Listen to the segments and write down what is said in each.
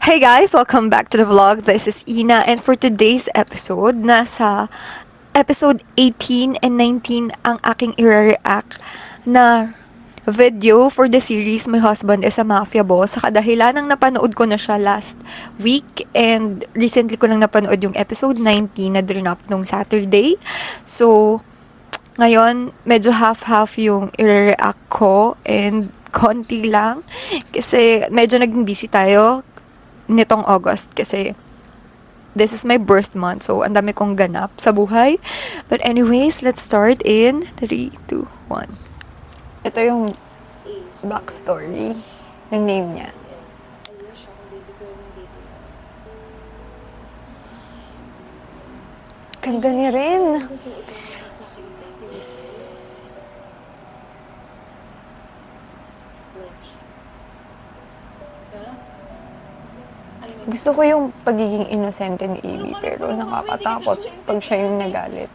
Hey guys, welcome back to the vlog. This is Ina, and for today's episode, nasa episode 18 and 19 ang aking i-react na video for the series My Husband is a Mafia Boss. Sa kadahilan ng napanood ko na siya last week and recently ko lang napanood yung episode 19 na drop nung Saturday. So, ngayon, medyo half-half yung i-react ko and konti lang kasi medyo naging busy tayo nitong August kasi this is my birth month. So, ang dami kong ganap sa buhay. But anyways, let's start in 3, 2, 1. Ito yung backstory ng name niya. Ganda niya rin. Gusto ko yung pagiging inosente ni Amy, pero nakakatakot pag siya yung nagalit.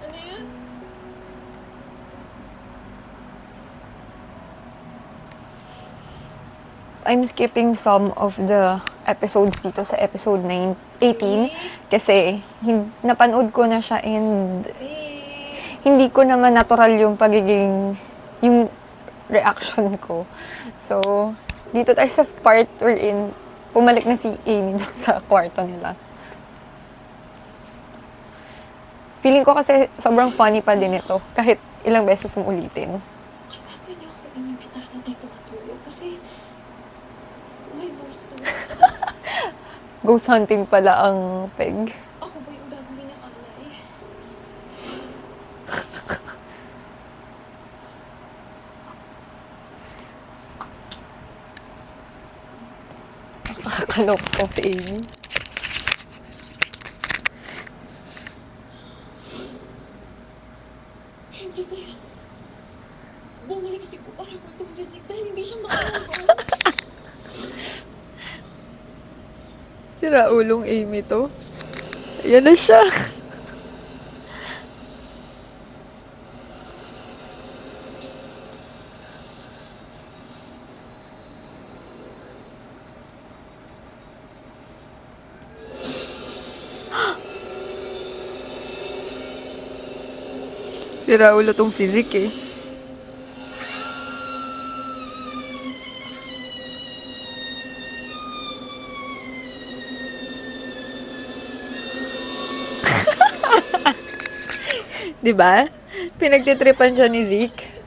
I'm skipping some of the episodes dito sa episode 18 kasi napanood ko na siya and hindi ko naman natural yung yung reaction ko. So, dito tayo sa part wherein pumalik na si Amy dun sa kwarto nila. Feeling ko kasi sobrang funny pa din ito kahit ilang beses mo ulitin. Bakit niyo ako inimbitahan dito matulog? Kasi may gusto. Ghost hunting pala ang peg. Ako ba yung gagawin ng alay? Nakakalok ko si Amy. Hindi kaya. Bumalik si ko para matulog si Zeke dahil hindi siya makakagawa. Sira ulong Amy to. Ayan na siya. Sira ulo tong si Zeke eh. Diba? Pinagtitripan siya ni Zeke.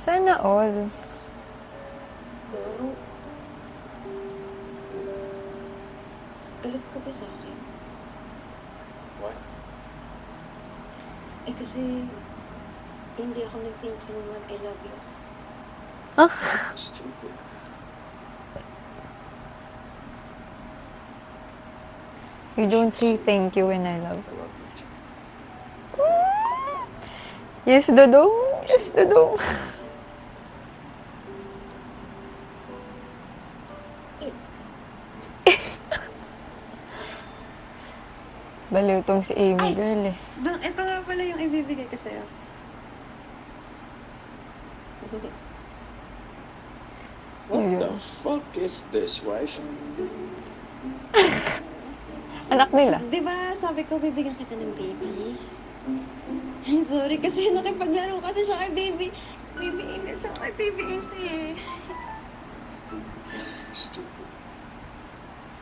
Sana all. Galit ka ba sa akin? Why? Eh kasi hindi ako nag-thank you naman I love you. Stupid. You don't say thank you when I love. I love you too. Yes, Dodong. Yes, Dodong. Baliw tong si Amy girl eh. Dong, ito nga pala yung ibibigay ko sa'yo. What Yeah. the fuck is this, wife? Anak nila. Di ba sabi ko bibigyan kita ng baby? Ay, sorry kasi nakipaglaro kasi siya kay baby. Baby Angel siya kay baby Easy eh. Stupid.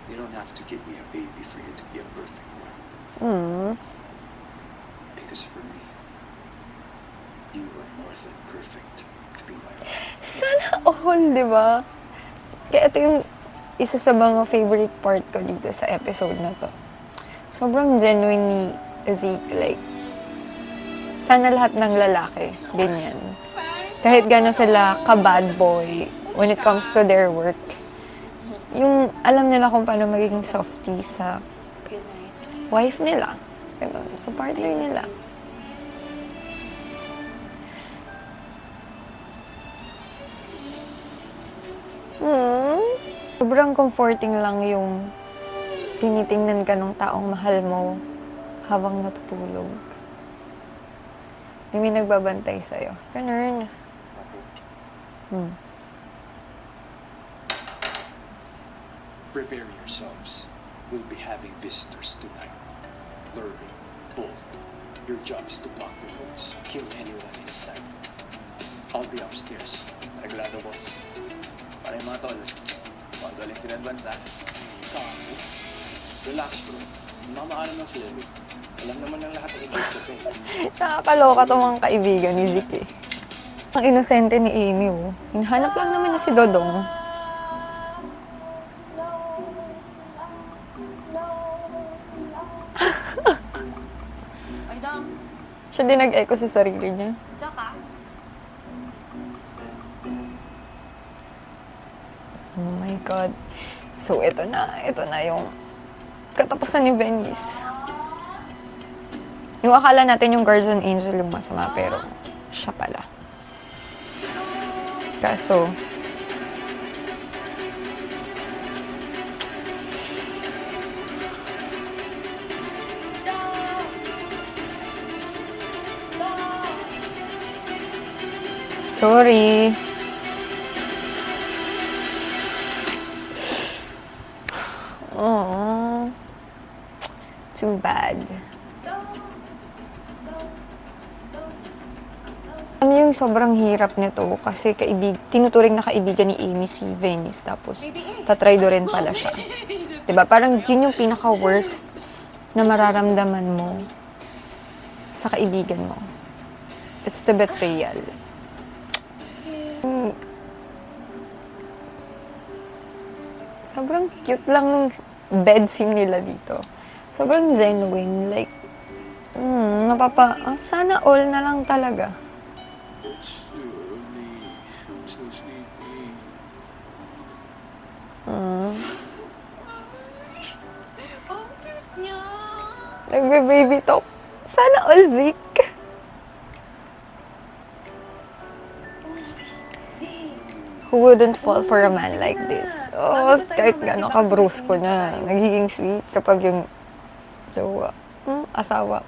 You don't have to give me a baby for you to be a perfect wife. Mm. Because for me, you are more than perfect to be my wife. Sana all, di ba? Kaya ito yung isa sa mga favorite part ko dito sa episode na to. Sobrang genuine ni Zeke. Like, sana lahat ng lalaki, ganyan. Kahit gano'n sila ka-bad boy when it comes to their work. Yung alam nila kung paano maging softy sa Good night. wife nila. Ganun, sa partner nila. Hmm? Sobrang comforting lang yung tinitingnan ka ng taong mahal mo habang natutulog. May nagbabantay sa'yo. Ganun. Prepare yourselves. We'll be having visitors tonight. Lurley, Bull, your job is to block the roads. Kill anyone in sight. I'll be upstairs. Reglado, boss. Para yung mga tol, pagdaling sila advance, ha? Kami. Relax, bro. Mamaalam lang sila, Luke. Alam naman ng lahat ng English ko, eh. Nakakaloka tong mga kaibigan ni Zeke eh. Ang inosente ni Amy, oh. Hinahanap lang naman niya si Dodong. Ay, Dong. Siya din nag-echo sa sarili niya. Diyan ka? Oh my God. So, ito na yung katapusan ni Venice. Yung akala natin yung Guardian Angel yung masama, pero siya pala. Kaso, sorry. Oh, too bad. Yung sobrang hirap nito kasi tinuturing na kaibigan ni Amy si Venice tapos tatraydo rin pala siya. 'Di ba? Parang yun yung pinaka-worst na mararamdaman mo sa kaibigan mo. It's the betrayal. Sobrang cute lang nung bed scene nila dito. Sobrang genuine. Like, sana all na lang talaga. I'm so sleepy. Ang cute niya. Nagbe-baby talk. Sana all, Zeke. Who wouldn't fall for a man like this? Oh, kahit gano'n ka brusko niya. Nagiging sweet kapag yung jowa. Asawa.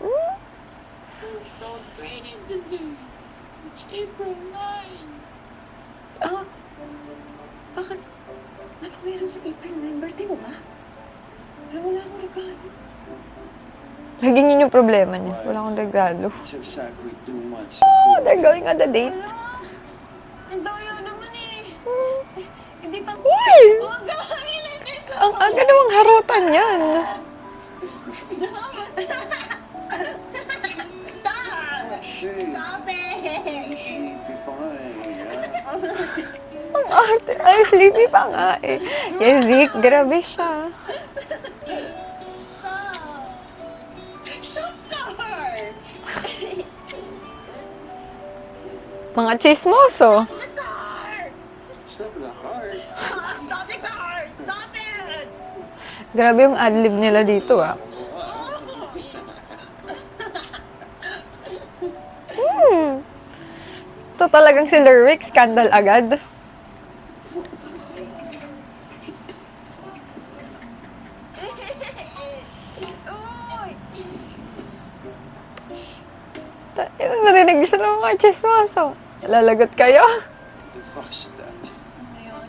It's April 9. Ah? Bakit? Ano meron sa April 9? Birthday mo ba? Wala akong regalo. Laging yun yung problema niya. Wala akong regalo. It's exactly 2 months. Oh, they're going on the date. Ang daya naman eh. Hindi pa... Uy! Huwag ka makilan dito. Ang aga namang harutan yan. Stop! Shit. Stop it! Sleepy pa nga eh. Ang arte. Ay, sleepy pa nga eh. Yung Zeke, grabe siya. Stop the heart! Mga chismoso. The heart! Stop the heart. Stop the heart! Stop it! Grabe yung adlib nila dito ah. Ito talagang si Lerwick, scandal agad. Uy! Narinig siya ng mga chismoso. Lalagot kayo. The fuck is that? Ngayon?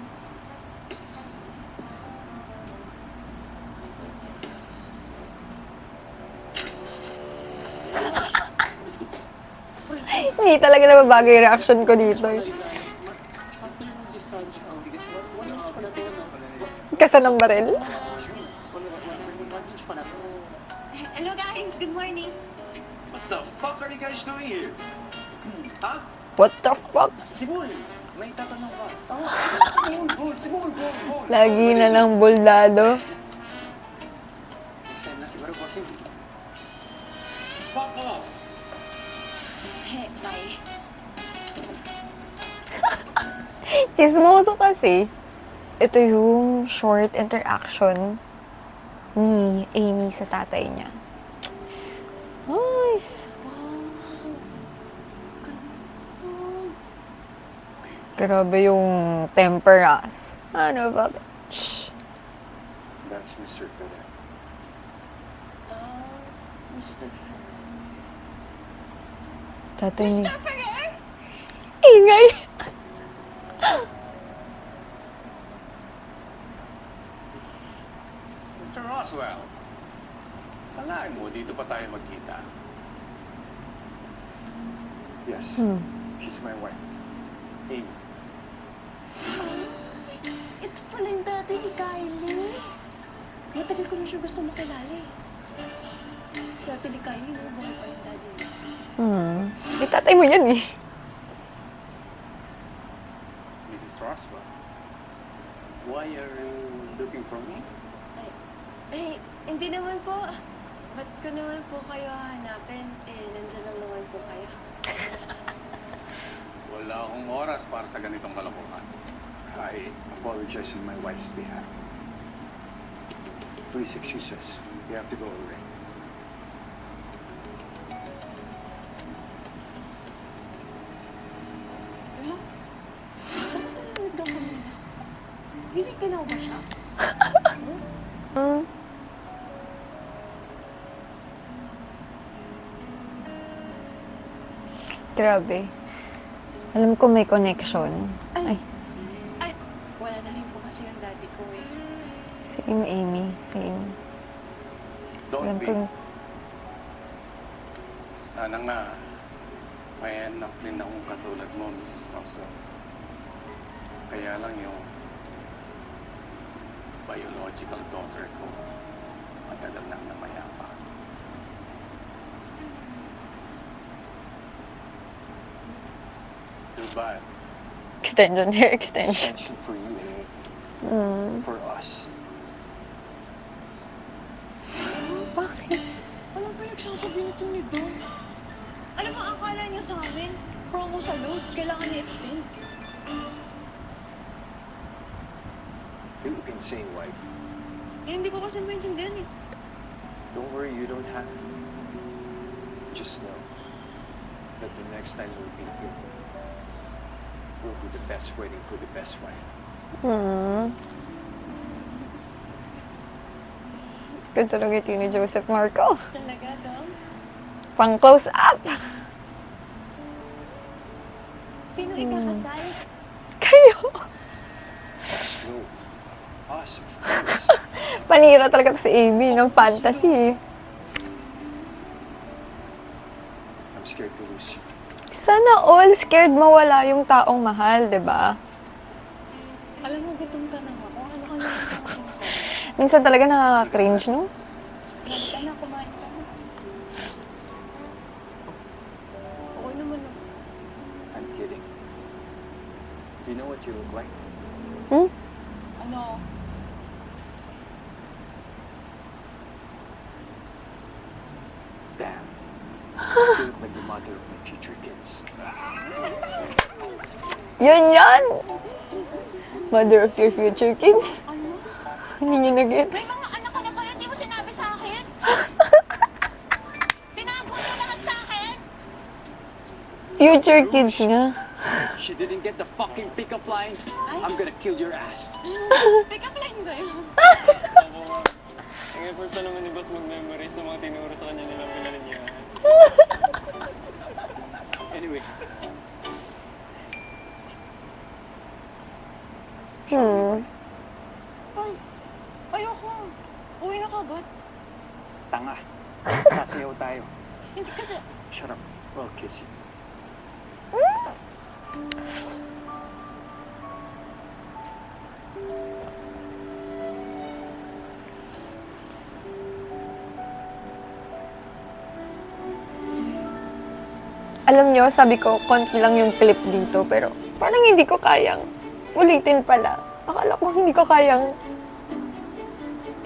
Hindi talaga nababago yung reaction ko dito eh. Kasa ng baril. Hello guys, good morning. What the fuck are you guys doing here? Ha? What the fuck? Sibol! May tatanong ka. Sibol! Lagi na lang boldado. Next time na siguro, bossing. Fuck off! Hey, bye. Chismoso kasi. Ito yung short interaction ni Amy sa tatay niya. Nice. Grabe yung temper as. Ano ba? Shh. That's Mr. Ferrer. Mr. Ferrer. Tatay ni... Mr. Ferrer? Ingay! Mr. Roswell, kalahin mo, dito pa tayo magkita. Yes, she's my wife. Amy. Ito pala yung dati ni Kylie. Matagal ko na siya gusto makilala eh. Si ate ni Kylie, no? Buhay pa yung daddy niya. Eh, tatay mo yan eh. Mrs. Roswell, why are you looking for me? Ay, hindi naman po. Ba't ko naman po kayo hanapin? Eh, nandiyan lang naman po kayo. Wala akong oras para sa ganitong kalokohan. I apologize on my wife's behalf. Please excuse us. We have to go already. Ano? Bakit nanonood daw kami na? Hilig ka na ba siya? Grabe. Alam ko may connection. Ay, Ay, wala na rin po kasi yung daddy ko eh. same Amy. Same. Don't Alam be. ko... Sana nga, may anak din akong katulad mo, Mrs. Roswell. Kaya lang yung biological daughter ko, matagal nang namayapa. Too bad. Extension, hair extension. Extension for you, Amy. For us. Bakit? Anong pinagsasabi nito ni Don? Ano ba akala niya sa amin? Promo sa load, kailangan i-extend. You've been saying, wife. Eh, hindi ko kasi maintindihan eh. Don't worry, you don't have to. Just know that the next time we'll be here, will be the best wedding for the best wife. Ganda lang ito ni Joseph Marco. Talaga, Dom? Pang close up. Sino ikakasal? Kayo. No, us, of course. Panira talaga to si Amy ng fantasy. I'm scared to lose you. Sana all scared mawala yung taong mahal, 'di ba? Alam mo, gutom ka na nga. Kung ano ka naman sinasabi. Minsan talaga nakaka-cringe, no? Ka na, kumain ka na. Okay naman na. I'm kidding. You know what you look like? Ano? Damn. You look like the mother of my future kids. Yan! Mother of your future kids. Ano? Hindi nyo na-gets. Mga anak ka na pala, hindi mo sinabi sa akin? Tinago mo lahat sa akin? Future kids nga. She didn't get the fucking pickup line. I'm gonna kill your ass. Pick up line ba yun? Ang effort pa naman ni Boss mag-memorize ng mga tinuro sa kanya nilang pinalinyahan. Anyway, Ay, ayoko. Uwi na kagad. tanga. Sasayaw tayo. Hindi kasi... Shut up. I'll kiss you. Alam nyo, sabi ko, konti lang yung clip dito, pero parang hindi ko kayang ulitin pala. Akala ko hindi ko kayang,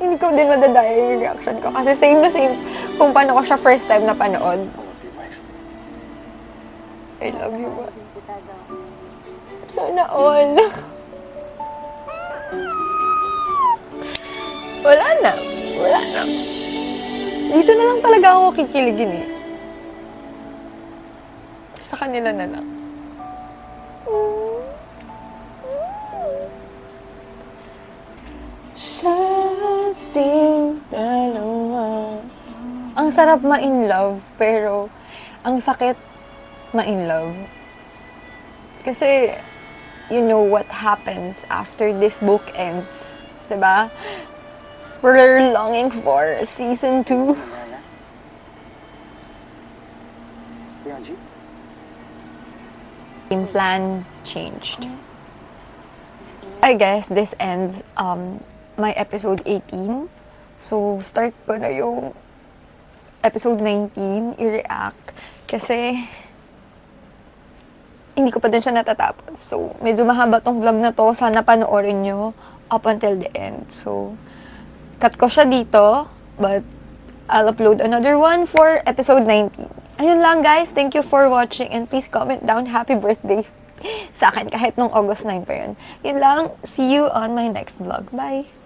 hindi ko din madadaya yung reaction ko. Kasi same na same kung paano ko siya first time na panood. I love you, wife. I love you, ba? Sana all. Wala na. Wala na. Dito na lang talaga ako kikiligin eh. Sa kanila na lang. Sa ang sarap ma-in love, pero ang sakit ma-in love. Kasi, you know what happens after this book ends. Diba? We're longing for season 2. Game plan changed. I guess this ends my episode 18. So, start ko na yung episode 19, i-react. Kasi, hindi ko pa din siya natatapos. So, medyo mahaba tong vlog na to. Sana panoorin nyo up until the end. So, cut ko siya dito. But, I'll upload another one for episode 19. Ayun lang guys. Thank you for watching. And please comment down happy birthday sa akin kahit nung August 9 pa yun. Yun lang. See you on my next vlog. Bye!